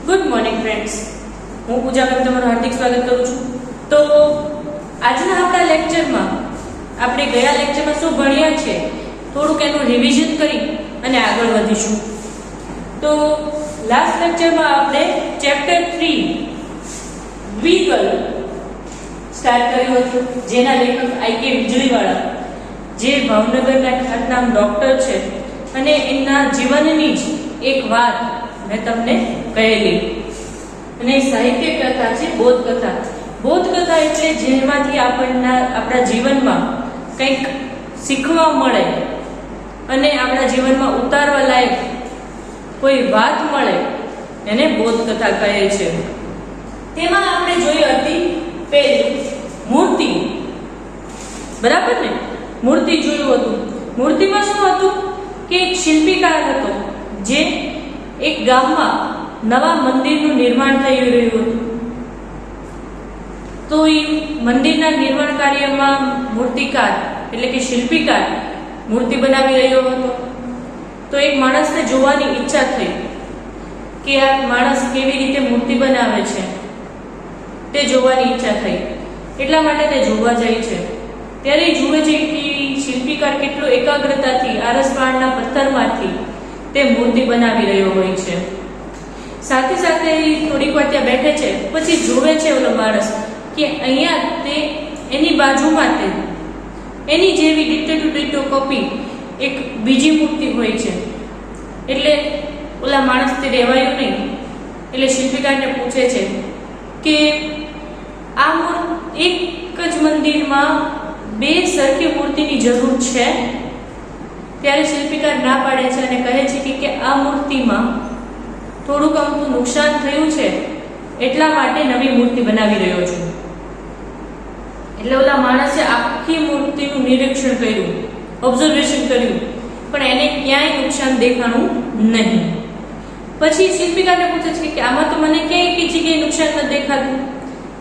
Good morning friends, હું પૂજા ma'am તમારું હાર્દિક સ્વાગત કરું છું. તો આજના આપણા લેક્ચરમાં આપણે ગયા લેક્ચરમાં શું ભણ્યા છે થોડુંક એનું રિવિઝન કરી અને આગળ વધીશું. તો લાસ્ટ લેક્ચરમાં આપણે ચેપ્ટર 3 દ્વિગલ સ્ટાર્ટ કર્યું હતું, જેના લેખક આઈ.કે. વીજળીવાળા, જે ભાવનગરના ખ્યાતનામ ડોક્ટર છે, અને એમના જીવનની જ એક વાત મેં તમને કહેલી. અને સાહિત્ય કથા છે બોધ કથા. બોધ કથા એટલે જેમાંથી આપણને આપણા જીવનમાં કંઈક શીખવા મળે અને આપણા જીવનમાં ઉતારવા લાયક કોઈ વાત મળે, એને બોધ કથા કહે છે. તેમાં આપણે જોઈ હતી પહેલી મૂર્તિ, બરાબર ને? મૂર્તિ જોયું હતું. મૂર્તિમાં શું હતું કે એક શિલ્પીકાર હતો, જે એક ગામમાં નવા મંદિરનું નિર્માણ થઈ રહ્યું હતું. તો એ મંદિરના નિર્માણ કાર્યમાં મૂર્તિકાર એટલે કે શિલ્પીકાર મૂર્તિ બનાવી રહ્યો હતો. તો એક માણસને જોવાની ઈચ્છા થઈ કે આ માણસ કેવી રીતે મૂર્તિ બનાવે છે, તે જોવાની ઈચ્છા થઈ. એટલા માટે તે જોવા જાય છે. ત્યારે એ જુએ છે કે શિલ્પીકાર કેટલો એકાગ્રતાથી આરસપાળના પથ્થરમાંથી તે મૂર્તિ બનાવી રહ્યો હોય છે. સાથે સાથે થોડીક વાર ત્યાં બેઠે છે, પછી જોવે છે ઓલો માણસ કે અહીંયા તે એની બાજુમાં તે એની જેવી ડીટો ટુ ડીટો કોપી એક બીજી મૂર્તિ હોય છે. એટલે ઓલા માણસ તે રહેવાયું નહીં. એટલે શિલ્પીકારને પૂછે છે કે આ એક જ મંદિરમાં બે સરખી મૂર્તિની જરૂર છે? ત્યારે શિલ્પીકાર ના પાડે છે અને કહે છે કે આ મૂર્તિમાં થોડુંક અમથું નુકસાન થયું છે, એટલા માટે નવી મૂર્તિ બનાવી રહ્યો છું. એટલે ઓલા માણસે આખી મૂર્તિનું નિરીક્ષણ કર્યું, ઓબ્ઝર્વેશન કર્યું, પણ એને ક્યાંય નુકસાન દેખાણું નહીં. પછી શિલ્પીકારને પૂછે છે કે આમાં તો મને ક્યાંય કઈ જગ્યાએ નુકસાન ન દેખાતું.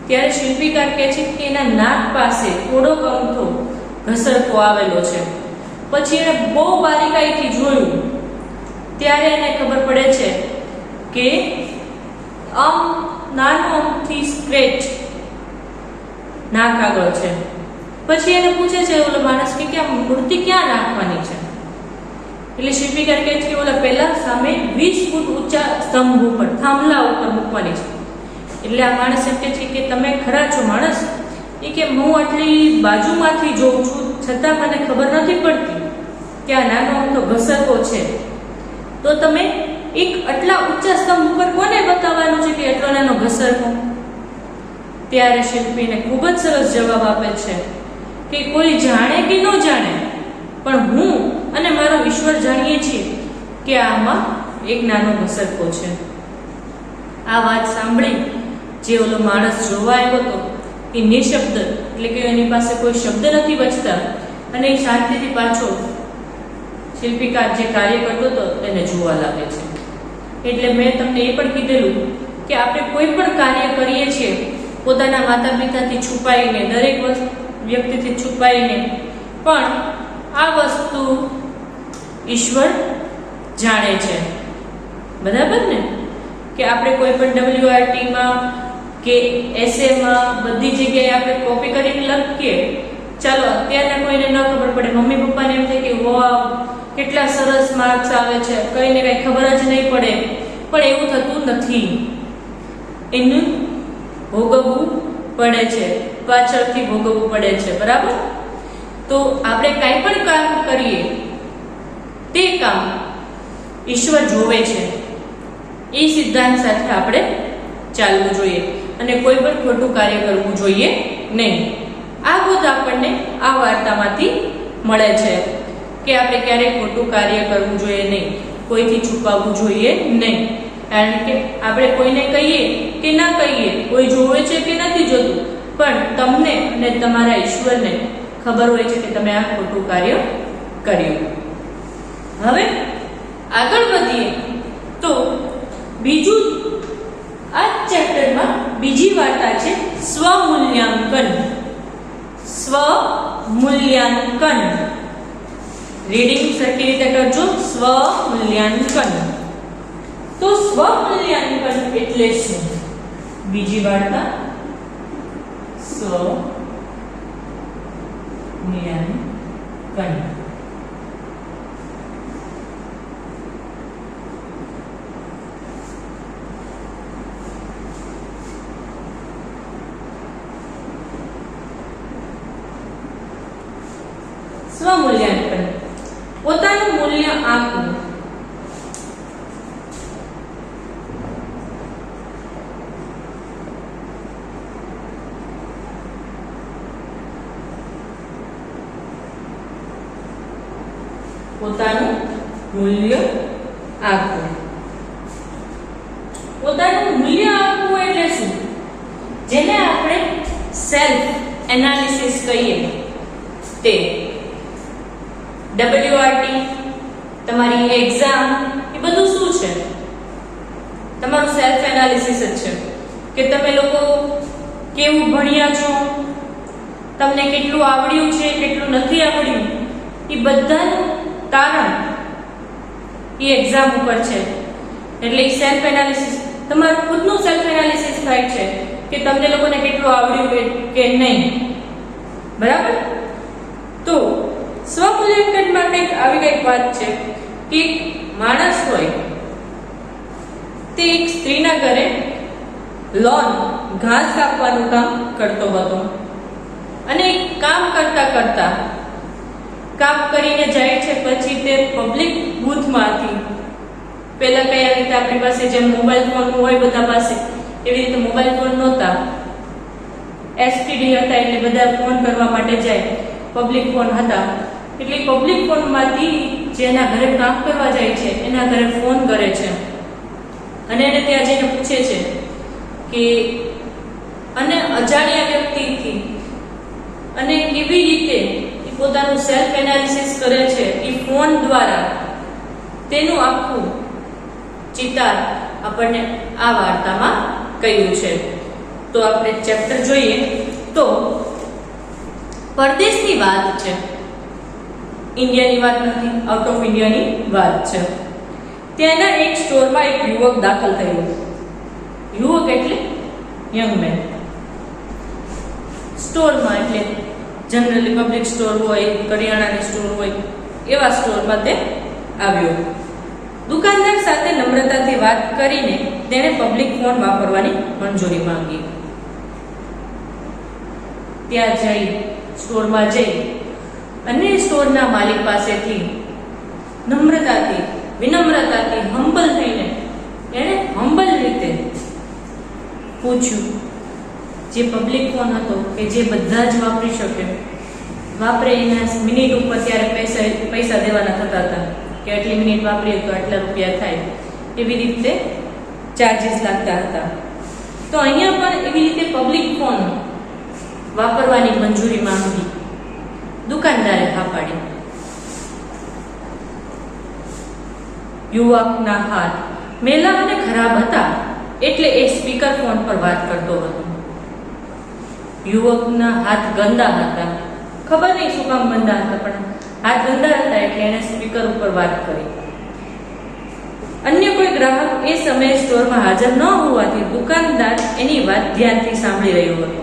ત્યારે શિલ્પીકાર કહે છે કે એના નાક પાસે થોડોક અમથો ઘસરકો આવેલો છે. પછી એને બહુ બારીકાઈથી જોયું, ત્યારે એને ખબર પડે છે કે નાનો અમથી સ્ક્રેચ નાક આગળ છે. પછી એને પૂછે છે ઓલો માણસ કે આ મૂર્તિ ક્યાં રાખવાની છે? એટલે શિલ્પીકાર કહે છે કે ઓલા પહેલા સામે 20 ફૂટ ઊંચા સ્તંભ ઉપર, થાંભલા ઉપર મૂકવાની છે. એટલે આ માણસ એમ કહે છે કે તમે ખરા છો માણસ? એ કે હું આટલી બાજુમાંથી જોઉં છું, છતાં મને ખબર નથી પડતી કે આ નાનો અમથો ઘસરકો છે. તો તમે એક આટલા ઊંચા સ્તંભ ઉપર કોને બતાવવાનું છે કે એટલો નાનો ઘસરકો? ત્યારે શિલ્પીને ખૂબ જ સરસ જવાબ આપે છે કે કોઈ જાણે કે ન જાણે, પણ હું અને મારો ઈશ્વર જાણીએ છીએ કે આમાં એક નાનો ઘસરકો છે. આ વાત સાંભળી જે ઓલો માણસ જોવા આવ્યો હતો એ નિશબ્દ, એટલે કે એની પાસે કોઈ શબ્દ નથી બચતા, અને એ શાંતિથી પાછો શિલ્પીકાર જે કાર્ય કરતો હતો તેને જોવા લાગે છે. એટલે મેં તમને એ પણ કીધેલું કે આપણે કોઈ પણ કાર્ય કરીએ છીએ પોતાના માતા પિતાથી છુપાઈને, દરેક વ્યક્તિથી છુપાઈને, પણ આ વસ્તુ ઈશ્વર જાણે છે, બરાબર ને? કે આપણે કોઈ પણ WRTમાં કે એસેમાં બધી જગ્યાએ આપણે કોપી કરીને લખીએ. ચાલો અત્યારના કોઈને ન ખબર પડે, મમ્મી પપ્પાને એમ થાય કે વાહ કેટલા સરસ માર્ક્સ આવે છે, કઈને કઈ ખબર જ નહીં પડે. પણ એવું થતું નથી. એનું ભોગવવું પડે છે, પાછળથી ભોગવવું પડે છે, બરાબર? તો આપણે કાંઈ પણ કામ કરીએ તે કામ ઈશ્વર જોવે છે. એ સિદ્ધાંત સાથે આપણે ચાલવું જોઈએ અને કોઈ પણ ખોટું કાર્ય કરવું જોઈએ નહીં. આ બોધ આપણને આ વાર્તામાંથી મળે છે કે આપણે ક્યારેય ખોટું કાર્ય કરવું જોઈએ નહીં, કોઈથી છુપાવવું જોઈએ નહીં. કારણ કે આપણે કોઈને કહીએ કે ના કહીએ, કોઈ જોવે છે કે નથી જોતું, પણ તમને અને તમારા ઈશ્વરને ખબર હોય છે કે તમે આ ખોટું કાર્ય કર્યું. હવે આગળ વધીએ તો બીજું આ ચેપ્ટરમાં બીજી વાર્તા છે સ્વમૂલ્યાંકન. સ્વમૂલ્યાંકન રીડિંગ સરખી રીતે કરજો. સ્વમૂલ્યાંકન. તો સ્વમૂલ્યાંકન એટલે શું? બીજી વાર્તા સ્વ મૂલ્યાંકન. સ્વમૂલ્યાંકન પોતાનું મૂલ્ય આંકવું. પોતાનું મૂલ્ય આંકવું. પોતાનું મૂલ્ય આંકવું એટલે શું? જેને આપણે સેલ્ફ એનાલિસિસ કહીએ તે. WRT, તમારી એક્ઝામ, એ બધું શું છે? તમારું સેલ્ફ એનાલિસિસ જ છે કે તમે લોકો કેવું ભણ્યા છો, તમને કેટલું આવડ્યું છે, કેટલું નથી આવડ્યું, એ બધાનું તારણ એ એક્ઝામ ઉપર છે. એટલે સેલ્ફ એનાલિસિસ, તમારું ખુદનું સેલ્ફ એનાલિસિસ થાય છે કે તમને લોકોને કેટલું આવડ્યું કે નહીં. બરાબર? તો સ્વમૂલ્યાંકનમાં કંઈક આવી કંઈક વાત છે કે એક માણસ હોય તે એક સ્ત્રીના ઘરે લોન ઘાસ કાપવાનું કામ કરતો હતો અને કામ કરતા કરતા કામ કરીને જાય છે. પછી તે પબ્લિક બૂથમાંથી, પહેલા કઈ રીતે આપણી પાસે જેમ મોબાઈલ ફોન હોય બધા પાસે, એવી રીતે મોબાઈલ ફોન નહોતા, STD હતા, એટલે બધા ફોન કરવા માટે જાય. પબ્લિક ફોન હતા એટલે પબ્લિક ફોનમાંથી જેના ઘરે કામ કરવા જાય છે એના ઘરે ફોન કરે છે અને એને ત્યાં જઈને પૂછે છે કે અને અજાણ્યા વ્યક્તિથી અને કેવી રીતે પોતાનું સેલ્ફ એનાલિસિસ કરે છે એ ફોન દ્વારા, તેનું આખું ચિતાર આપણને આ વાર્તામાં કહ્યું છે. તો આપણે ચેપ્ટર જોઈએ તો પરદેશની વાત છે, ઇન્ડિયાની વાત નથી, આઉટ ઓફ ઇન્ડિયાની વાત છે. ત્યાંના એક સ્ટોરમાં એક યુવક દાખલ થયો. યુવક એટલે યંગ મેન. સ્ટોરમાં એટલે જનરલી પબ્લિક સ્ટોર હોય, કરિયાણાની સ્ટોર હોય, એવા સ્ટોરમાં તે આવ્યો. દુકાનદાર સાથે નમ્રતાથી વાત કરીને તેણે પબ્લિક ફોન વાપરવાની મંજૂરી માંગી. ત્યાં જઈ, સ્ટોરમાં જઈ અને સ્ટોરના માલિક પાસેથી નમ્રતાથી, વિનમ્રતાથી, હમ્બલ થઈને એણે હમ્બલ રીતે પૂછ્યું. જે પબ્લિક ફોન હતો કે જે બધા જ વાપરી શકે, વાપરે એના મિનિટ ઉપર ત્યારે પૈસા દેવાના થતા હતા કે આટલી મિનિટ વાપરીએ તો આટલા રૂપિયા થાય, એવી રીતે ચાર્જીસ લાગતા હતા. તો અહીંયા પણ એવી રીતે પબ્લિક ફોન વાપરવાની મંજૂરી માંગી. દુકાનદારે હા પાડી. યુવકના હાથ મેલા અને ખરાબ હતા એટલે એ સ્પીકર ફોન પર વાત કરતો હતો. યુવકના હાથ ગંદા હતા, ખબર નહીં શું કામ ગંદા હતા, પણ હાથ ગંદા હતા એટલે એને સ્પીકર ઉપર વાત કરી. અન્ય કોઈ ગ્રાહક એ સમયે સ્ટોરમાં હાજર ન હોવાથી દુકાનદાર એની વાત ધ્યાનથી સાંભળી રહ્યો હતો.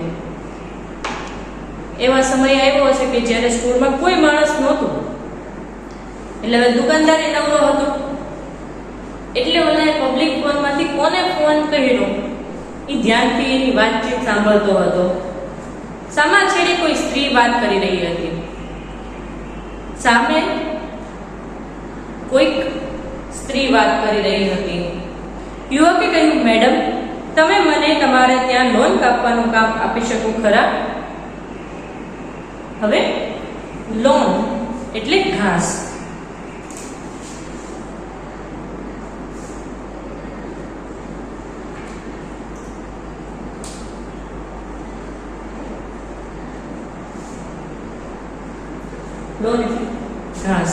એવા સમય આવ્યો હશે કે જ્યારે સ્ટોરમાં કોઈ માણસ નહોતું, એટલે હવે દુકાનદાર એ નવરો હતો એટલે ઓલા પબ્લિક ફોનમાંથી કોને ફોન કર્યો એ ધ્યાનથી એની વાતચીત સાંભળતો હતો. સામા છેડે કોઈ સ્ત્રી વાત કરી રહી હતી. સામે કોઈક સ્ત્રી વાત કરી રહી હતી. યુવકે કહ્યું, મેડમ, તમે મને તમારે ત્યાં લોન કાપવાનું કામ આપી શકો ખરા? હવે લોન એટલે ઘાસ. લોન એટલે ઘાસ.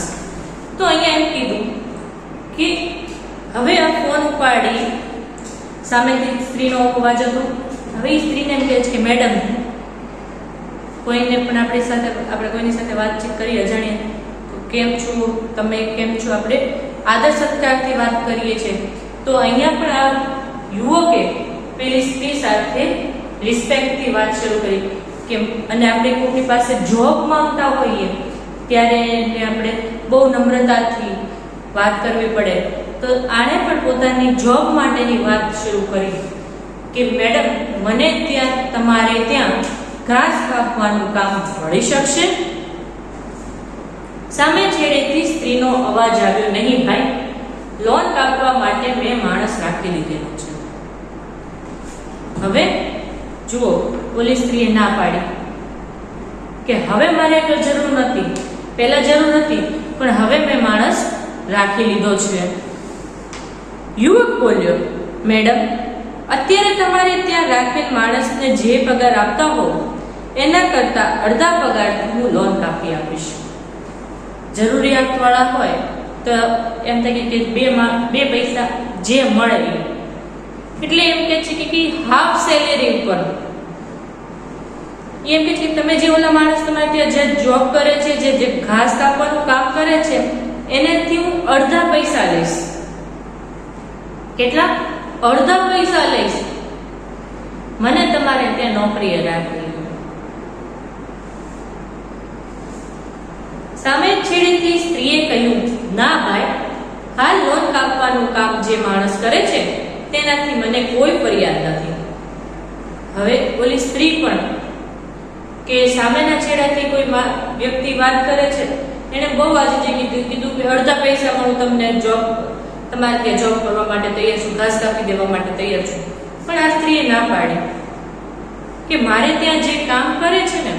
તો અહીંયા એમ કીધું કે હવે આ ફોન ઉપાડી સામેથી સ્ત્રીનો અવાજ હતો. હવે એ સ્ત્રીને એમ કહે છે કે મેડમ, કોઈને પણ આપણે કોઈની સાથે વાતચીત કરી અજાણીએ તો કેમ છો, તમે કેમ છો, આપણે આદર સત્કારથી વાત કરીએ છીએ. તો અહીંયા પણ આ યુવકે પેલી સ્ત્રી સાથે રિસ્પેક્ટથી વાત શરૂ કરી કે અને આપણે કોઈની પાસે જોબ માંગતા હોઈએ ત્યારે એને આપણે બહુ નમ્રતાથી વાત કરવી પડે, તો આણે પણ પોતાની જોબ માટેની વાત શરૂ કરી કે મેડમ મને તમારે ત્યાં ઘાસ કાપવાનું કામ મળી શકશે? સામે છેડેથી સ્ત્રીનો અવાજ આવ્યો, નહીં ભાઈ, લોન કાપવા માટે મેં માણસ રાખી લીધેલો છે. હવે જુઓ, ઓલી સ્ત્રીએ ના પાડી કે હવે મારે તો જરૂર નથી, પહેલા જરૂર હતી પણ હવે મેં માણસ રાખી લીધો છે. યુવક બોલ્યો, મેડમ અત્યારે તમારે ત્યાં રાખેલ માણસને જે પગાર આપતા હો એના કરતા અડધા પગારથી હું લોન કાપી આપીશ. જરૂરિયાતવાળા હોય તો એમ થાય કે બે પૈસા જે મળે એટલે એમ કે છે કે હાફ સેલેરી ઉપર એમ કે છે તમે જે ઓલા માણસ તમારે ત્યાં જે જોબ કરે છે, જે ઘાસ કાપવાનું કામ કરે છે, એનાથી હું અડધા પૈસા લઈશ. કેટલા? અડધા પૈસા લઈશ. મને તમારે ત્યાં નોકરીએ રાખવી. સામે છેડેથી સ્ત્રીએ કહ્યું, ના ભાઈ, હાલ લોન કાપવાનું કામ જે માણસ કરે છે તેનાથી મને કોઈ ફરિયાદ નથી. હવે ઓલી સ્ત્રી પણ કે સામેના છેડાથી કોઈ વ્યક્તિ વાત કરે છે, એને બહુ આજે કીધું કે અડધા પૈસામાં હું તમને તમારે ત્યાં જોબ કરવા માટે તૈયાર છું, ઘાસ કાપી દેવા માટે તૈયાર છું. પણ આ સ્ત્રીએ ના પાડી કે મારે ત્યાં જે કામ કરે છે ને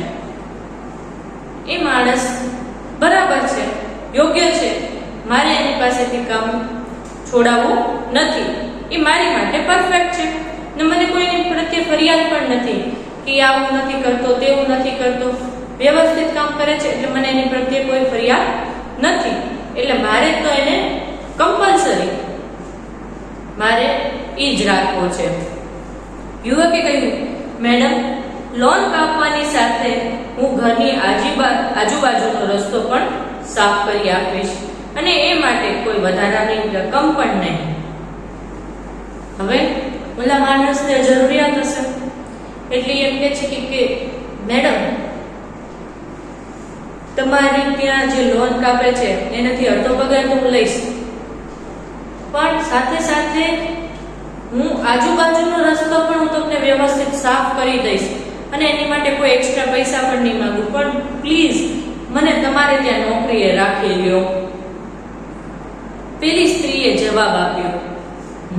એ માણસ બરાબર છે, યોગ્ય છે, મારે એની પાસેથી કામ છોડાવવું નથી. એ મારી માટે પરફેક્ટ છે ને મને કોઈની પ્રત્યે ફરિયાદ પણ નથી કે આવું નથી કરતો, તેવું નથી કરતો, વ્યવસ્થિત કામ કરે છે એટલે મને એની પ્રત્યે કોઈ ફરિયાદ નથી. એટલે મારે તો એને કમ્પલસરી મારે ઈ જ રાખવો છે. યુવકે કહ્યું, મેડમ લોન કાપવાની સાથે હું ઘરની આજુબાજુનો રસ્તો પણ સાફ કરી આપીશ અને એ માટે કોઈ વધારાની રકમ પણ નહીં. હવે ઓલા માણસને જરૂરિયાત હશે એટલે એમ કે છે કે મેડમ તમારી ત્યાં જે લોન કાપે છે એનાથી અડધો પગાર તો હું લઈશ, પણ સાથે સાથે હું આજુબાજુનો રસ્તો પણ હું તમને વ્યવસ્થિત સાફ કરી દઈશ અને એની માટે કોઈ એક્સ્ટ્રા પૈસા પણ નહીં માંગુ, પણ પ્લીઝ મને તમારે ત્યાં નોકરીએ રાખી લ્યો. પેલી સ્ત્રીએ જવાબ આપ્યો,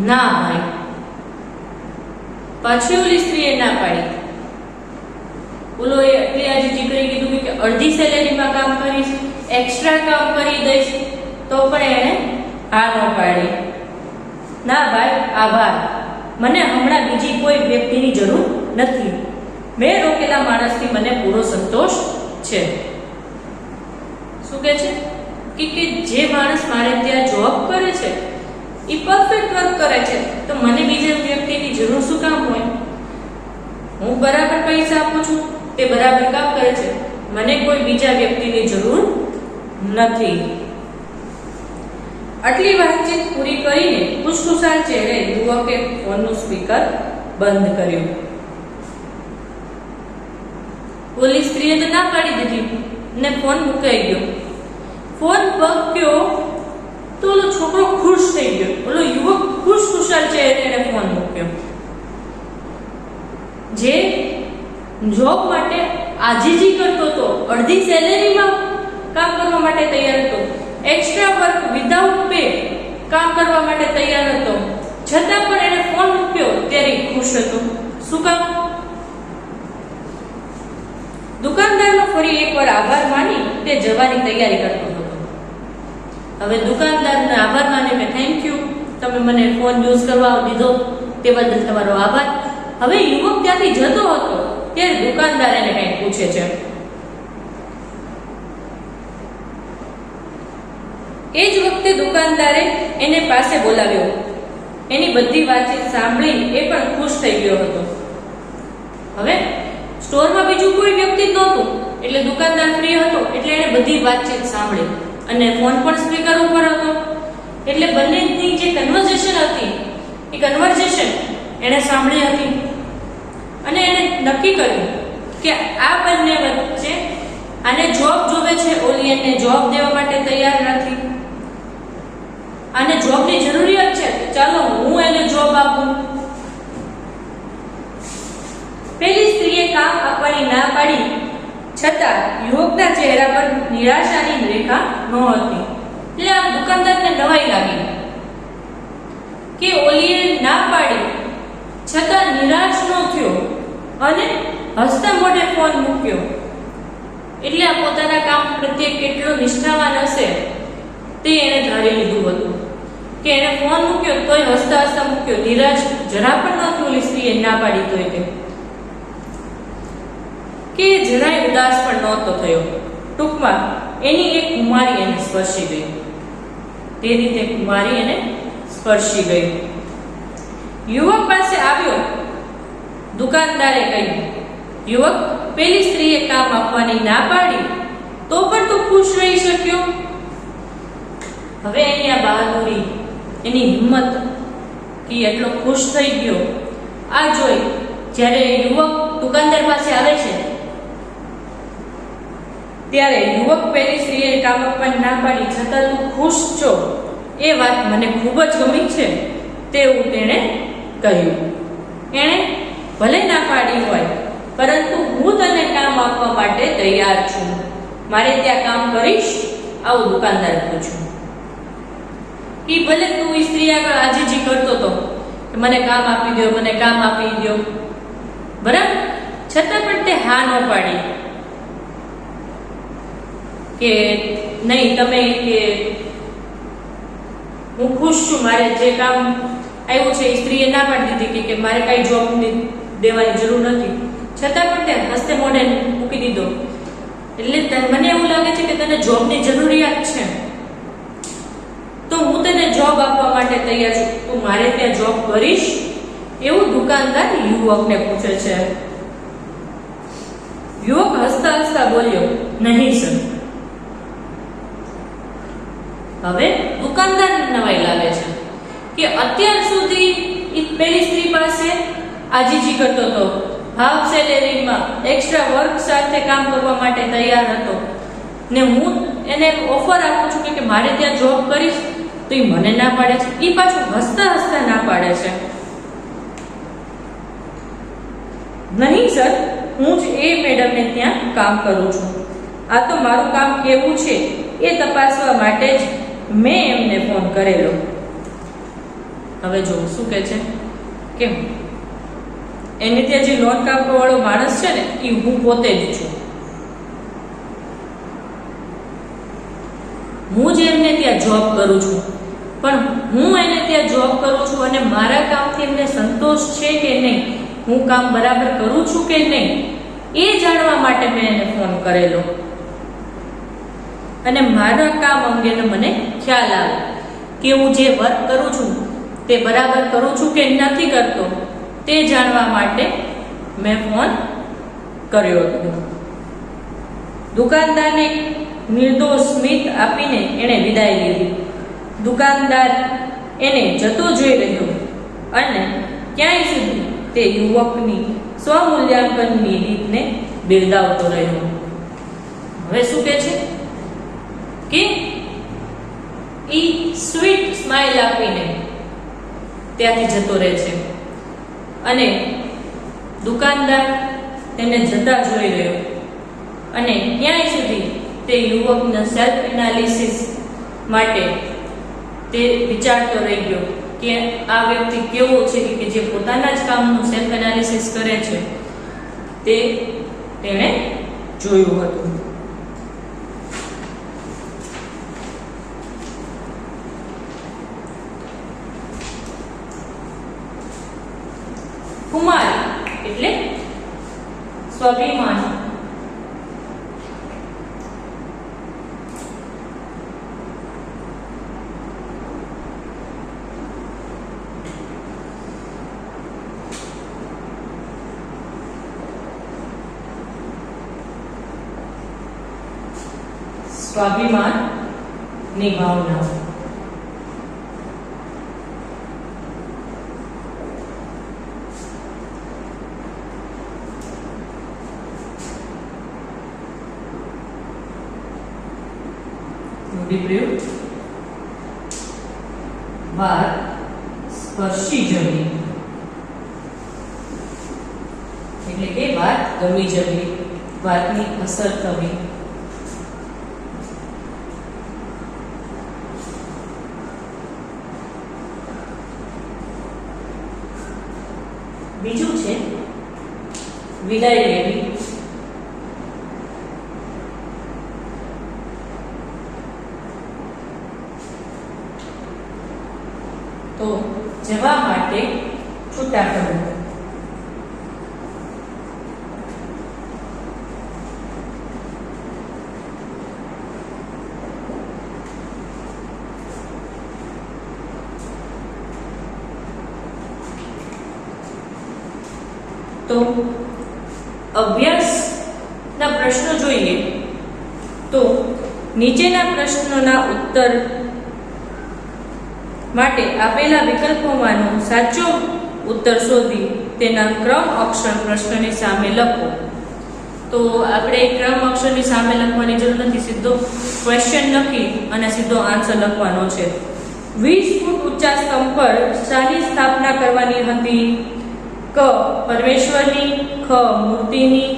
ના ભાઈ. પાછી ઓલી સ્ત્રીએ ના પાડી. બોલો એટલે આજે દીકરી કીધું કે અડધી સેલેરીમાં કામ કરીશ, એક્સ્ટ્રા કામ કરી દઈશ, તો પણ એણે હા ન પાડી. ના ભાઈ, આભાર, મને હમણાં બીજી કોઈ વ્યક્તિની જરૂર નથી. મેં રોકેલા માણસથી મને પૂરો સંતોષ છે. શું કહે છે કે જે માણસ મારે ત્યાં જોબ કરે છે એ પરફેક્ટ વર્ક કરે છે, તો મને બીજા વ્યક્તિની જરૂર શું કામ હોય? હું બરાબર પૈસા આપું છું, તે બરાબર કામ કરે છે, મને કોઈ બીજા વ્યક્તિની જરૂર નથી. આટલી વાતચીત પૂરી કરીને ખુશખુશાલ ચહેરે યુવકે ફોનનું સ્પીકર બંધ કર્યું. ઓલી સ્ત્રીએ તો ના પાડી દીધી ને ફોન મુકાઈ ગયો. ફોન પક્યો તો ઓલો છોકરો ખુશ થઈ ગયો. ઓલો યુવક ખુશખુશાલ ચહેરે એને ફોન મૂક્યો. જે જોબ માટે આજીજી કરતો હતો, અડધી સેલેરીમાં કામ કરવા માટે તૈયાર હતો, એક્સ્ટ્રા વર્ક વિધાઉટ પે કામ કરવા માટે તૈયાર હતો, છતાં પણ એને ફોન મૂક્યો ત્યારે ખુશ હતો. શું કામ? દુકાનદારનો ફરી એકવાર આભાર માની તે જવાની તૈયારી કરતો હતો. હવે દુકાનદારને આભાર માનીને થેન્ક યુ, તમે મને ફોન યુઝ કરવા દીધો તે બદલ તમારો આભાર. હવે યુવક ત્યાંથી જતો હતો ત્યારે દુકાનદાર એને કંઈક પૂછે છે. એ જ વખતે દુકાનદારે એને પાસે બોલાવ્યો. એની બધી વાતચીત સાંભળી એ પણ ખુશ થઈ ગયો હતો. હવે સ્ટોરમાં બીજું કોઈ વ્યક્તિ જ નહોતું એટલે દુકાનદાર ફ્રી હતો એટલે એને બધી વાતચીત સાંભળી અને ફોન પણ સ્પીકર ઉપર હતો. એટલે બંનેની જે કન્વર્ઝેશન હતી એ કન્વર્ઝેશન એણે સાંભળી હતી અને એણે નક્કી કર્યું કે આ બંને વચ્ચે આને જોબ જોવે છે, ઓલી એને જોબ દેવા માટે તૈયાર નથી, આને જોબની જરૂરિયાત છે, ચાલો હું એને જોબ આપું. પેલી સ્ત્રીએ કામ આપવાની ના પાડી છતાં યુવકના ચહેરા પર નિરાશાની રેખા નહોતી. એટલે આ દુકાનદારને નવાઈ લાગી કે ઓલીએ ના પાડી છતાં નિરાશ ન થયો અને હસતા મોઢે ફોન મૂક્યો. એટલે આ પોતાના કામ પ્રત્યે કેટલો નિષ્ઠાવાન હશે તે એણે ધારી લીધું હતું કે એણે ફોન મૂક્યો તોય હસતા હસતા મૂક્યો. નિરાશ જરા પણ ન થયું ઓલી સ્ત્રીએ ના પાડી તોય કે જરાય ઉદાસ પણ નહોતો થયો. ટૂંકમાં એની એક કુમારી એને સ્પર્શી ગઈ. તે રીતે કુમારી એને સ્પર્શી ગઈ. યુવક પાસે આવ્યો. દુકાનદારે કહ્યું, યુવક, પેલી સ્ત્રીએ કામ આપવાની ના પાડી તો પણ તું ખુશ રહી શક્યો. હવે એની આ બહાદુરી, એની હિંમત કે એટલો ખુશ થઈ ગયો. આ જોઈ જ્યારે યુવક દુકાનદાર પાસે આવે છે ત્યારે યુવક પેલી સ્ત્રીએ કામ આપવાની ના પાડી છતાં તું ખુશ છો એ વાત મને ખૂબ જ ગમી છે તેવું તેણે કહ્યું. એણે ભલે ના પાડી હોય પરંતુ હું તને કામ આપવા માટે તૈયાર છું, મારે ત્યાં કામ કરીશ? આવું દુકાનદાર પૂછ્યું. કે ભલે તું સ્ત્રી આગળ આજીજી કરતો હતો કે મને કામ આપી દો, મને કામ આપી દો, બરાબર, છતાં પણ તે હા ન પાડી કે નહીં, તમે કે હું ખુશ છું, મારે જે કામ આવ્યું છે એ સ્ત્રીએ ના પાડી દીધી કે મારે કાંઈ જોબ દેવાની જરૂર નથી, છતાં પણ તે હસ્તે મોઢે મૂકી દીધો. એટલે મને એવું લાગે છે કે તને જોબની જરૂરિયાત છે તો હું તને જોબ આપવા માટે તૈયાર છું, તું મારે ત્યાં જોબ કરીશ? એવું દુકાનદાર યુવકને પૂછે છે. યુવક હસતા હસતા બોલ્યો, નહીં સર. હવે દુકાનદારને નવાઈ લાગે છે કે અત્યાર સુધી પેલી સ્ત્રી પાસે આજીજી કરતો હતો, હાફ સેલેરીમાં એક્સ્ટ્રા વર્ક સાથે કામ કરવા માટે તૈયાર હતો, ને હું એને ઓફર આપું છું કે મારે ત્યાં જોબ કરીશ તો એ મને ના પાડે છે. એ પાછું હસતા હસતા ના પાડે છે, નહીં સર, હું જ એ મેડમને ત્યાં કામ કરું છું. આ તો મારું કામ કેવું છે એ તપાસવા માટે જ મેં એમને ફોન કરેલો. હવે જો શું કહે છે, કેમ એને ત્યાં જે લોન કાપવા વાળો માણસ છે ને એ હું પોતે જ છું. હું જ એમને ત્યાં જોબ કરું છું, પણ હું એને ત્યાં જોબ કરું છું અને મારા કામથી એમને સંતોષ છે કે નહીં, હું કામ બરાબર કરું છું કે નહીં, એ જાણવા માટે મેં એને ફોન કરેલો. અને મારા કામ અંગેનો મને ખ્યાલ આવે કે હું જે વર્ક કરું છું તે બરાબર કરું છું કે નથી કરતો તે જાણવા માટે મેં ફોન કર્યો હતો. દુકાનદારને નિર્દોષ સ્મિત આપીને એણે વિદાય લીધી. દુકાનદાર એને જતો જોઈ રહ્યો અને ક્યાંય સુધી તે યુવકની સ્વમૂલ્યાંકનની રીતને બિરદાવતો રહ્યો. હવે શું કહે છે કે ઈ સ્વીટ સ્માઇલ આપીને ત્યાંથી જતો રહે છે અને દુકાનદાર તેને જતા જોઈ રહ્યો અને ક્યાંય સુધી તે યુવકના સેલ્ફ એનાલિસિસ માટે તે વિચારતો રહી ગયો કે આ વ્યક્તિ કેવો છે કે જે પોતાના જ કામનું સેલ્ફ એનાલિસિસ કરે છે તે તેણે જોયું હતું. કુમારી એટલે સ્વાભિમાન. સ્વાભિમાન ની ભાવના. રૂઢિપ્રયોગ વાત સ્પર્શી જવી એટલે કે વાત ગમી જવી, વાતની અસર થવી. બીજું છે વિદાય લેવી. તો જવા માટે છૂટા પડવું. તો અભ્યાસના પ્રશ્નો જોઈએ તો નીચેના પ્રશ્નોના ઉત્તર માટે આપેલા વિકલ્પોમાંનો સાચો ઉત્તર શોધી તેના ક્રમ અક્ષર પ્રશ્નની સામે લખો. તો આપણે ક્રમ અક્ષરની સામે લખવાની જરૂર નથી, સીધો ક્વેશ્ચન લખી અને સીધો આન્સર લખવાનો છે. 20 ફૂટ ઊંચા સ્તંભ પર શાની સ્થાપના કરવાની હતી? ક પરમેશ્વરની, ખ મૂર્તિની,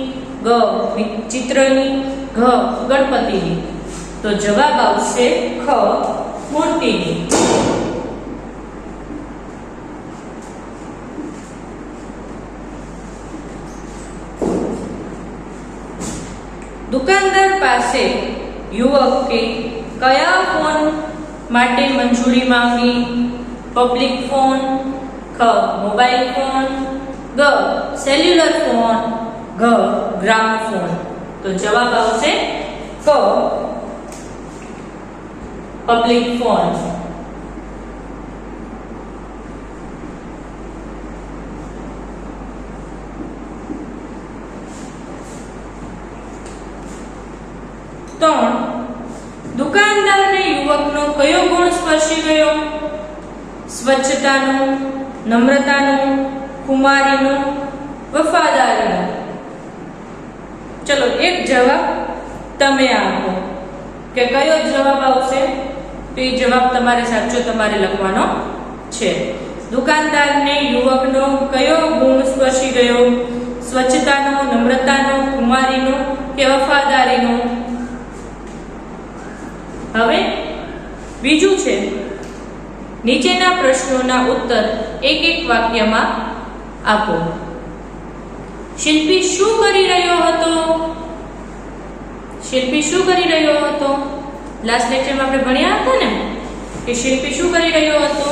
ગ ચિત્રની, ઘ ગણપતિની. તો જવાબ આવશે ખ મૂર્તિની. દુકાનદાર પાસે યુવકે કયા ફોન માટે મંજૂરી માંગી? પબ્લિક ફોન, ખ મોબાઈલ ફોન, ગ સેલ્યુલર ફોન, ઘ ગ્રામફોન. તો જવાબ આવશે ક પબ્લિક ફોન. ત્રણ દુકાનદારને યુવકનો કયો ગુણ સ્પર્શી ગયો? સ્વચ્છતાનો, નમ્રતાનો, ખુમારીનો, વફાદારીનો. ચલો એક જવાબ તમે આપો કે કયો જવાબ આવશે. તો એ જવાબ તમારે સાચો તમારે લખવાનો છે. દુકાનદારને યુવકનો કયો ગુણ સ્પર્શી ગયો? સ્વચ્છતાનો, નમ્રતાનો, ખુમારીનો કે વફાદારીનો? હવે બીજું છે નીચેના પ્રશ્નોના ઉત્તર એક એક વાક્યમાં આપો. શિલ્પી શું કરી રહ્યો હતો? શિલ્પી શું કરી રહ્યો હતો? લાસ્ટ લેક્ચરમાં આપણે ભણ્યા હતા ને કે શિલ્પી શું કરી રહ્યો હતો?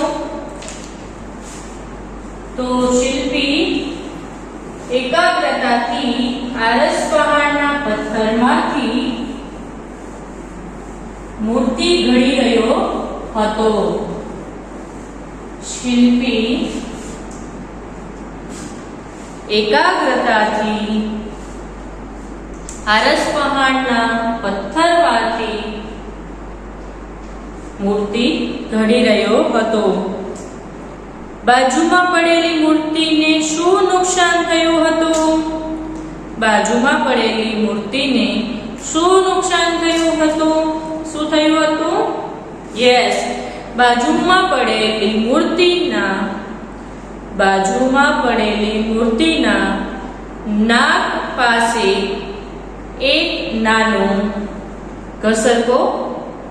તો શિલ્પી એકાગ્રતાથી આરસ પહાડના પથ્થરમાંથી મૂર્તિ ઘડી રહ્યો હતો. શિલ્પી એકાગ્રતાથી આરસ પહાડના પથ્થરમાંથી મૂર્તિ ઘડી રહ્યો હતો. બાજુમાં પડેલી મૂર્તિને શું નુકસાન થયું હતું? બાજુમાં પડેલી મૂર્તિને શું નુકસાન થયું હતું? શું થયું હતું? યસ, બાજુમાં પડેલી મૂર્તિના નાક પાસે એક નાનો ઘસરકો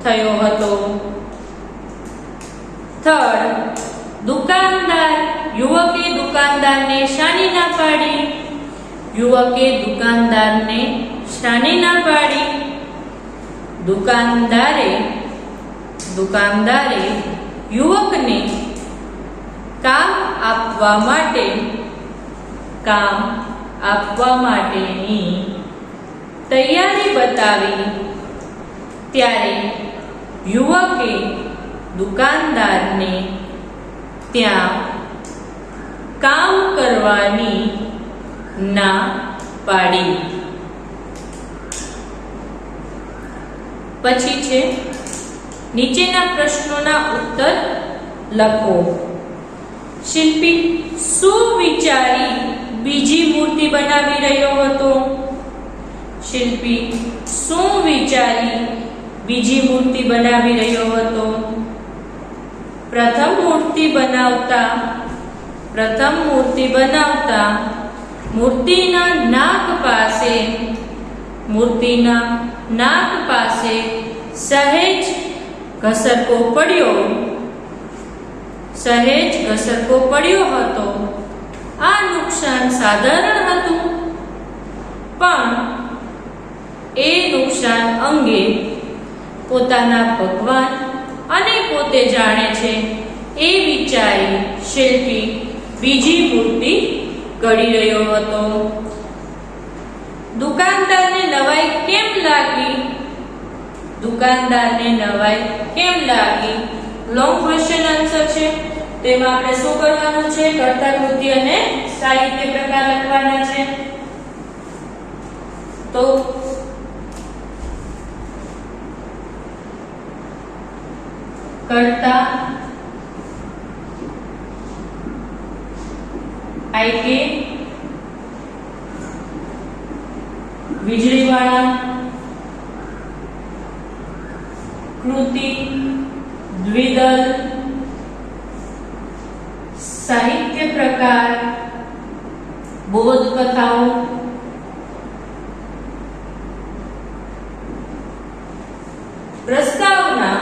થયો હતો. થર્ડ યુવકે દુકાનદારને શાની ના પાડી? યુવકે દુકાનદારને શાની ના પાડી? દુકાનદારે યુવકને કામ આપવા માટેની તૈયારી બતાવી ત્યારે યુવકે દુકાનદારને ત્યાં કામ કરવાની ના પાડી. પછી છે નીચેના પ્રશ્નોના ઉત્તર લખો. શિલ્પી શું વિચારી બીજી મૂર્તિ બનાવી રહ્યો હતો? શિલ્પી શું વિચારી બીજી મૂર્તિ બનાવી રહ્યો હતો. પ્રથમ મૂર્તિ બનાવતા મૂર્તિના નાક પાસે સહેજ ઘસરકો પડ્યો હતો. આ નુકસાન સાધારણ હતું, પણ એ નુકસાન અંગે પોતાના ભગવાન અને પોતે જાણે છે એ વિચારી શિલ્પી બીજી મૂર્તિ ઘડી રહ્યો હતો. દુકાનદારને નવાઈ કેમ લાગી? લોંગ ક્વેશ્ચન આન્સર છે. તેમાં આપણે શું કરવાનું છે? કર્તા કૃતિ અને સાહિત્ય પ્રકાર લખવાના છે. તો કર્તા આઈકે વીજળીવાળા, કૃતિ દ્વિદલ, સાહિત્ય પ્રકાર બોધકથાઓ, પ્રસ્તાવના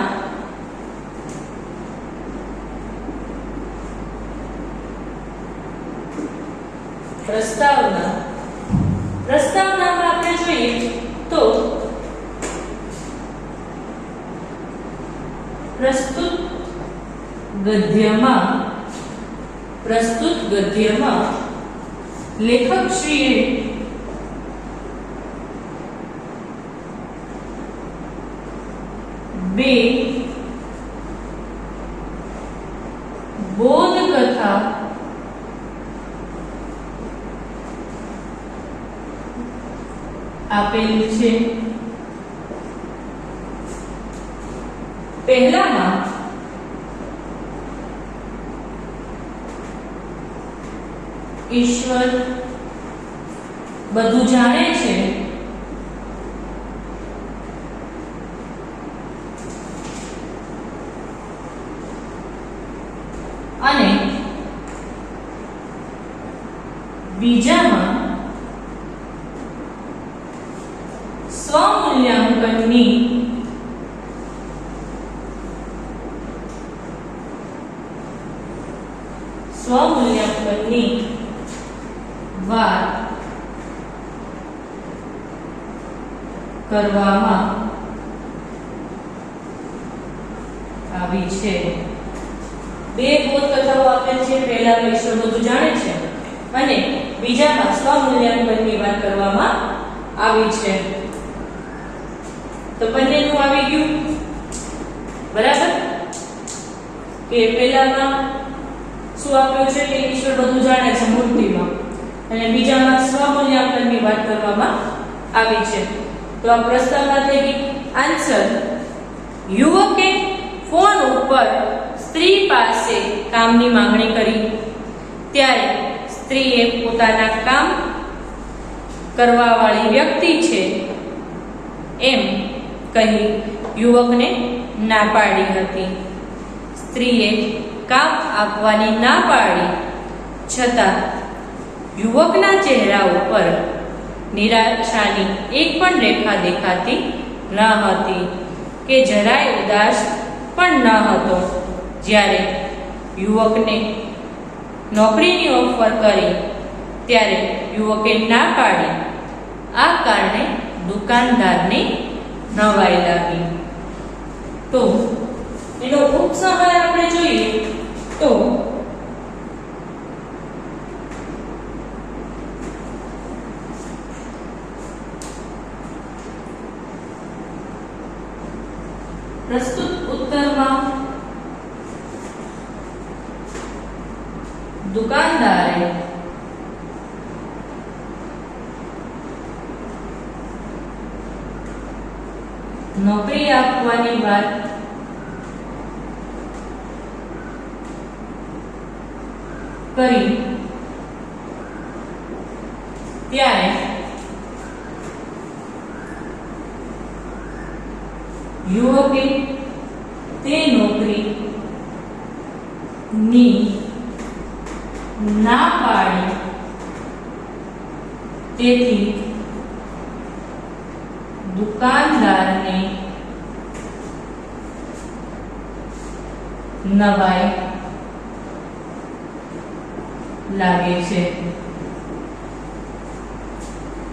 પ્રસ્તાવનામાં આપણે જોઈએ તો પ્રસ્તુત ગદ્યમાં લેખકશ્રીએ બે બોધકથા આપેલી છે. પહેલામાં ઈશ્વર બધું જાણે છે, અને બીજામાં સ્વમૂલ્યાંકનની વાત કરવામાં આવી છે. બે બોધકથાઓ આપેલ છે. પહેલા ઈશ્વર બધું જાણે છે અને બીજામાં સ્વમૂલ્યાંકનની વાત કરવામાં આવી છે. તો બંનેનું આવી ગયું બરાબર. કે પહેલામાં શું આપ્યું છે કે ઈશ્વર બધું જાણે છે મૂર્તિમાં, અને બીજામાં સ્વમૂલ્યાંકનની વાત કરવામાં આવી છે. તો આ પ્રસ્તાવના થઈ ગઈ. આન્સર: યુવકે ફોન ઉપર સ્ત્રી પાસે કામની માંગણી કરી, ત્યારે સ્ત્રીએ પોતાના કામ કરવાવાળી વ્યક્તિ છે એમ કહી યુવકને ના પાડી હતી. સ્ત્રીએ કામ આપવાની ના પાડી છતાં યુવકના ચહેરા ઉપર નિરાશાની એક પણ રેખા દેખાતી ન હતી કે જરાય ઉદાસ પણ ન હતો. જ્યારે યુવકને નોકરીની ઓફર કરી ત્યારે યુવકે ના પાડી. આ કારણે દુકાનદારની નવાઈ લાગી. તો એનો ઉપસંહાર આપણે જોઈએ તો પ્રસ્તુત ઉત્તરમાં દુકાનદારે નોકરી આપવાની વાત કરી ત્યારે ના પાડી, તેથી દુકાનદારને નવાઈ લાગે છે.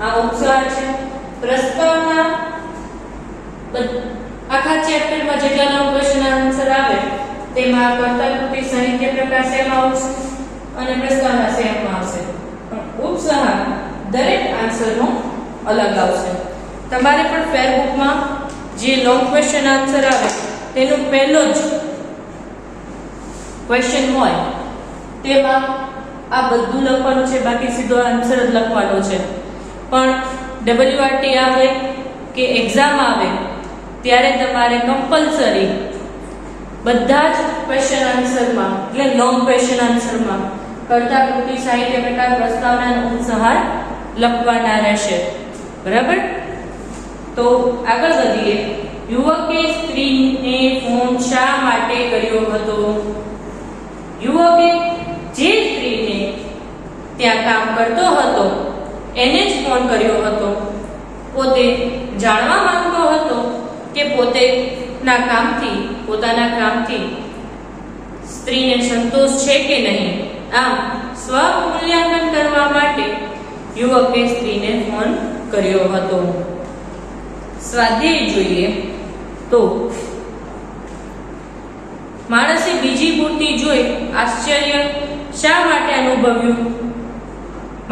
આ ઉપસાર છે. પ્રસ્તાવના આખા ચેપ્ટરમાં જેટલા લોંગ ક્વેશ્ચન આન્સર આવે તેમાં કર્તવ્ય સાહિત્ય પ્રકાર સેમ આવશે અને પ્રસ્તાવના સેમ આવશે, પણ ઉપસાર દરેક આન્સરનો અલગ આવશે. તમારે પણ ફેરબુકમાં જે લોંગ ક્વેશ્ચન આન્સર આવે તેનો પહેલો જ ક્વેશ્ચન હોય તેમાં આ બધું લખવાનું છે, બાકી સીધો આન્સર જ લખવાનો છે. પણ WRT આવે કે એક્ઝામ આવે ત્યારે તમારે કમ્પલસરી બધા જ ક્વેશ્ચન આન્સરમાં એટલે લોંગ ક્વેશ્ચન આન્સરમાં કર્તા કૃતિ સાહિત્ય પ્રકાર પ્રસ્તાવના ઉપસંહાર લખવાના રહેશે. બરાબર? તો આગળ વધીએ. યુવકે સ્ત્રીને ફોન શા માટે કર્યો હતો? યુવકે જે સ્ત્રીને ત્યાં કામ કરતો હતો એને જ ફોન કર્યો હતો. પોતે જાણવા માંગતો હતો કે પોતાના કામથી સ્ત્રીને સંતોષ છે કે નહીં. આમ સ્વ મૂલ્યાંકન કરવા માટે યુવકે સ્ત્રીને ફોન કર્યો હતો. સ્વાધ્યાય જોઈએ તો માણસે બીજી મૂર્તિ જોઈ આશ્ચર્ય શા માટે અનુભવ્યું?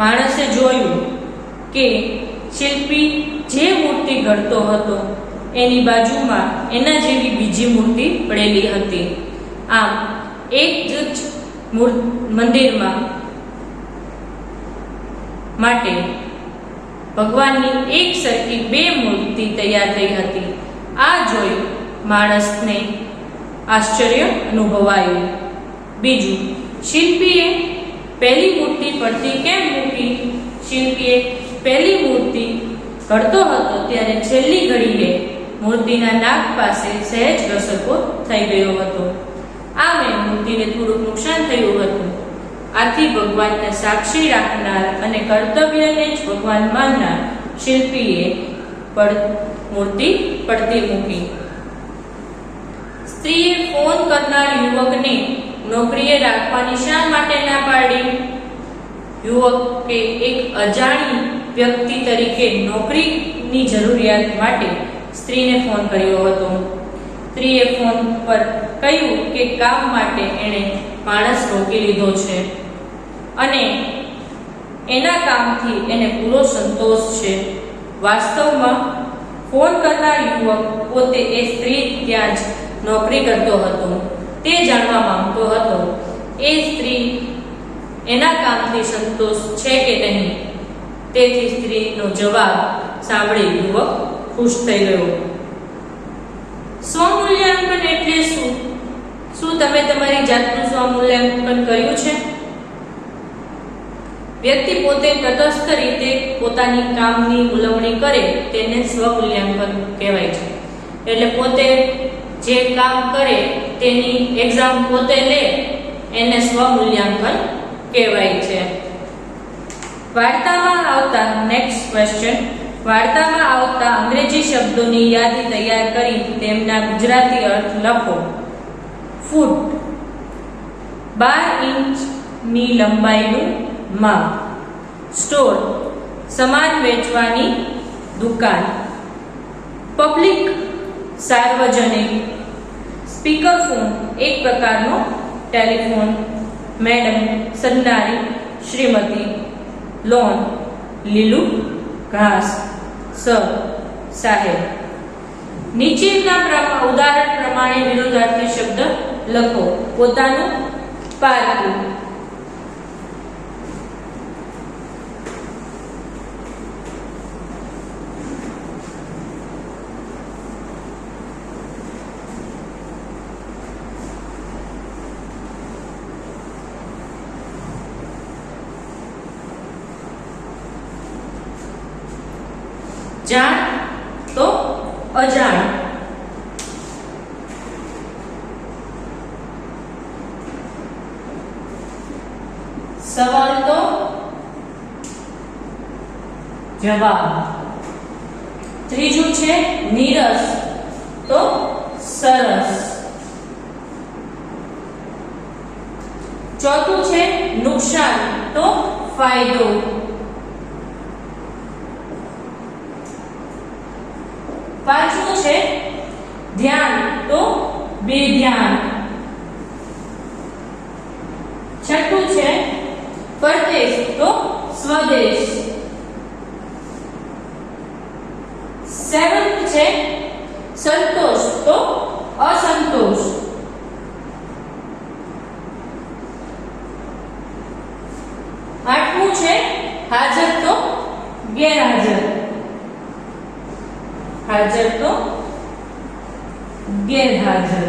માણસે જોયું કે શિલ્પી જે મૂર્તિ ઘડતો હતો એની બાજુમાં એના જેવી બીજી મૂર્તિ પડેલી હતી. આમ એક જ મંદિરમાં માટે ભગવાનની એક સરખી બે મૂર્તિ તૈયાર થઈ હતી. આ જોઈ માણસને આશ્ચર્ય અનુભવાયું. બીજું, શિલ્પીએ પહેલી મૂર્તિ પડતી કેમ મૂકી? શિલ્પીએ પહેલી મૂર્તિ ઘડતો હતો ત્યારે છેલ્લી ઘડીએ મૂર્તિના નાક પાસે સહેજ ઘસરકો થઈ ગયો હતો. આમે મૂર્તિને થોડુંક નુકસાન થયું હતું. આથી ભગવાનને સાક્ષી રાખનાર અને કર્તવ્યને જ ભગવાન માનનાર શિલ્પીએ મૂર્તિ પડતી મૂકી. સ્ત્રીએ ફોન કરનાર યુવકને નોકરીએ રાખવાની શા માટે ના પાડી? યુવકે એક અજાણી વ્યક્તિ તરીકે નોકરીની જરૂરિયાત માટે સ્ત્રીને ફોન કર્યો હતો. સ્ત્રીએ ફોન પર કહ્યું કે કામ માટે એણે માણસ રોકી લીધો છે અને એના કામથી એને પૂરો સંતોષ છે. વાસ્તવમાં ફોન કરનાર યુવક પોતે એ સ્ત્રી ત્યાં જ નોકરી કરતો હતો તે જાણવા માંગતો હતો. એ સ્ત્રી એના કામથી સંતોષ છે કે નહીં. તેથી સ્ત્રીનો જવાબ સાંભળી યુવક ખુશ થઈ ગયો. સ્વમૂલ્યાંકન એટલે શું? શું તમે તમારી જાતનું સ્વમૂલ્યાંકન કર્યું છે? વ્યક્તિ પોતે તટસ્થ રીતે પોતાની કામની ઉલવણી કરે તેને સ્વમૂલ્યાંકન કહેવાય છે. એટલે પોતે જે કામ કરે તેની એક્ઝામ પોતે લે એને સ્વમૂલ્યાંકન કહેવાય છે. વાર્તામાં આવતા નેક્સ્ટ ક્વેશ્ચન. વાર્તામાં આવતા અંગ્રેજી શબ્દોની યાદી તૈયાર કરી તેમના ગુજરાતી અર્થ લખો. ફૂટ 12 ઇંચની લંબાઈનું માપ. સ્ટોર સામાન વેચવાની દુકાન. પબ્લિક સાર્વજનિક. સ્પીકરફોન એક પ્રકારનો ટેલિફોન. મેડમ સન્નારી શ્રીમતી. લોન લીલું ઘાસ. સર સાહેબ. નીચેના ઉદાહરણ પ્રમાણે વિરોધાર્થી શબ્દ લખો. પોતાનું પારકું. જાણ તો અજાણ. સવાલ તો જવાબ. ત્રીજું છે નીરસ તો સરસ. ચોથું છે નુકસાન તો ફાયદો. પાંચમું છે ધ્યાન તો બેધ્યાન. છઠ્ઠું છે પરદેશ તો સ્વદેશ. સેવન્થ છે સંતોષ તો અસંતોષ. આઠમું છે હાજર તો ગેરહાજર. હાજર તો ગેરહાજર.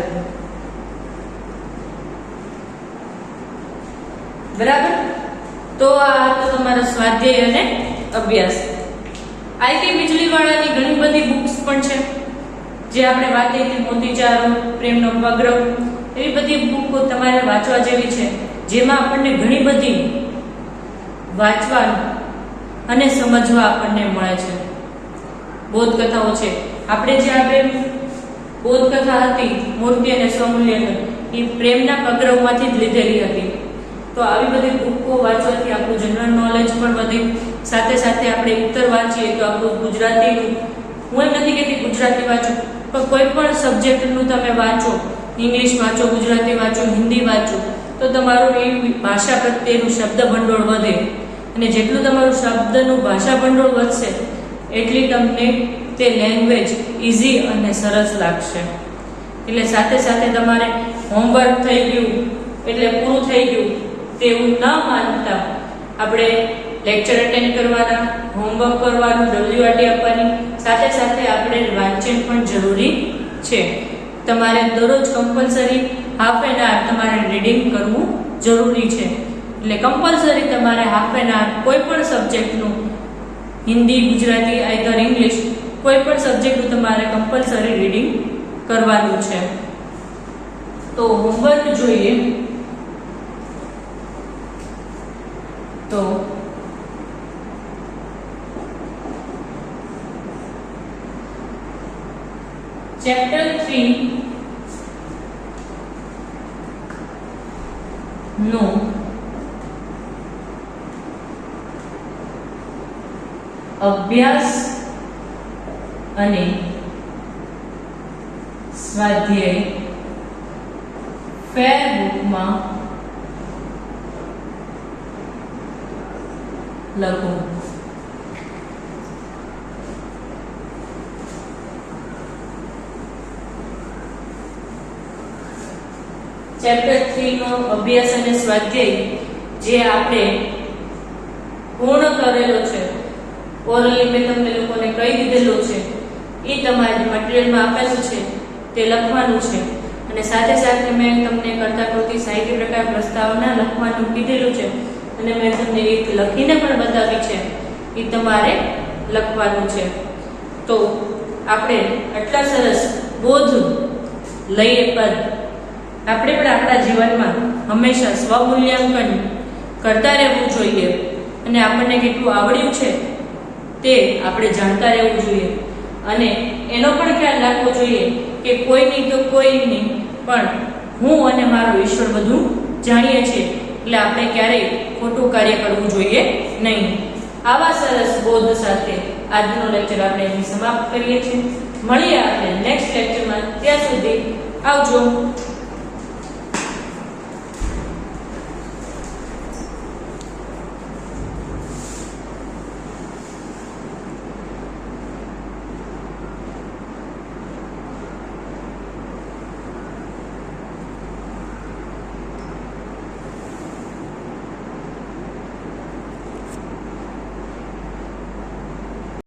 બરાબર. તો આ તો તમારો સ્વાધ્યાય અને અભ્યાસ. આઈટી વીજળીવાળાની ઘણી બધી બુક્સ પણ છે જે આપણે વાત કરી, મોતીચારો, પ્રેમનો પગરવ, એવી બધી બુકો તમારે વાંચવા જેવી છે, જેમાં આપણને ઘણી બધી વાંચવા અને સમજવા આપણને મળે છે. બોધ કથાઓ છે. આપણે જે આ બે બોધ કથા હતી મૂર્તિ અને સ્વમૂલ્યન, એ પ્રેમના પગરવમાંથી જ લીધેલી હતી. તો આવી બધી બુકો વાંચવાથી આપણું જનરલ નોલેજ પણ વધે. સાથે સાથે આપણે ઉત્તર વાંચીએ તો આપણું ગુજરાતીનું, હું એમ નથી કહેતી ગુજરાતી વાંચો, પણ કોઈ પણ સબ્જેક્ટનું તમે વાંચો, ઇંગ્લિશ વાંચો, ગુજરાતી વાંચો, હિન્દી વાંચો, તો તમારું એ ભાષા પ્રત્યેનું શબ્દ ભંડોળ વધે. અને જેટલું તમારું શબ્દનું ભાષા ભંડોળ વધશે એટલી તમને તે લેંગ્વેજ ઇઝી અને સરસ લાગશે. એટલે સાથે સાથે તમારે હોમવર્ક થઈ ગયું એટલે પૂરું થઈ ગયું તેવું ન માનતા આપણે લેક્ચર અટેન્ડ કરવાના, હોમવર્ક કરવાનું, WRT આપવાની, સાથે સાથે આપણે વાંચન પણ જરૂરી છે. તમારે દરરોજ કમ્પલસરી હાફ એન આવર તમારે રીડિંગ કરવું જરૂરી છે. એટલે કમ્પલસરી તમારે હાફ એન આવર કોઈ પણ સબ્જેક્ટનું, હિન્દી, ગુજરાતી, આઈધર ઇંગ્લિશ, કોઈ પણ સબ્જેક્ટનું તમારે કમ્પલસરી રીડિંગ કરવાનું છે. તો હોમવર્ક જોઈએ તો ચેપ્ટર 3 નો અભ્યાસ અને સ્વાધ્યાય ફેર બુકમાં લખો. ચેપ્ટર 3 નો અભ્યાસ અને સ્વાધ્યાય જે આપણે પૂર્ણ કરેલો છે, ઓરલી મેં તમને લોકોને કહી દીધેલો છે, એ તમારે મટીરીયલમાં આપેલું છે તે લખવાનું છે. અને સાથે સાથે મેં તમને કર્તા કૃતિ, સાહિત્ય પ્રકાર, પ્રસ્તાવના લખવાનું કીધેલું છે અને મેં તમને એક લખીને પણ બતાવી છે, એ તમારે લખવાનું છે. તો આપણે આટલા સરસ બોધ લઈએ પદ આપણે પણ આપણા જીવનમાં હંમેશા સ્વમૂલ્યાંકન કરતા રહેવું જોઈએ અને આપણને કેટલું આવડ્યું છે તે આપણે જાણતા રહેવું જોઈએ. અને એનો પણ ખ્યાલ રાખવો જોઈએ કે કોઈ નહીં તો કોઈ નહીં, પણ હું અને મારો ઈશ્વર બધું જાણીએ છીએ, એટલે આપણે ક્યારેય ખોટું કાર્ય કરવું જોઈએ નહીં. આવા સરસ બોધ સાથે આજનો લેક્ચર આપણે અહીં સમાપ્ત કરીએ છીએ. મળીએ આપણે નેક્સ્ટ લેક્ચરમાં. ત્યાં સુધી આવજો.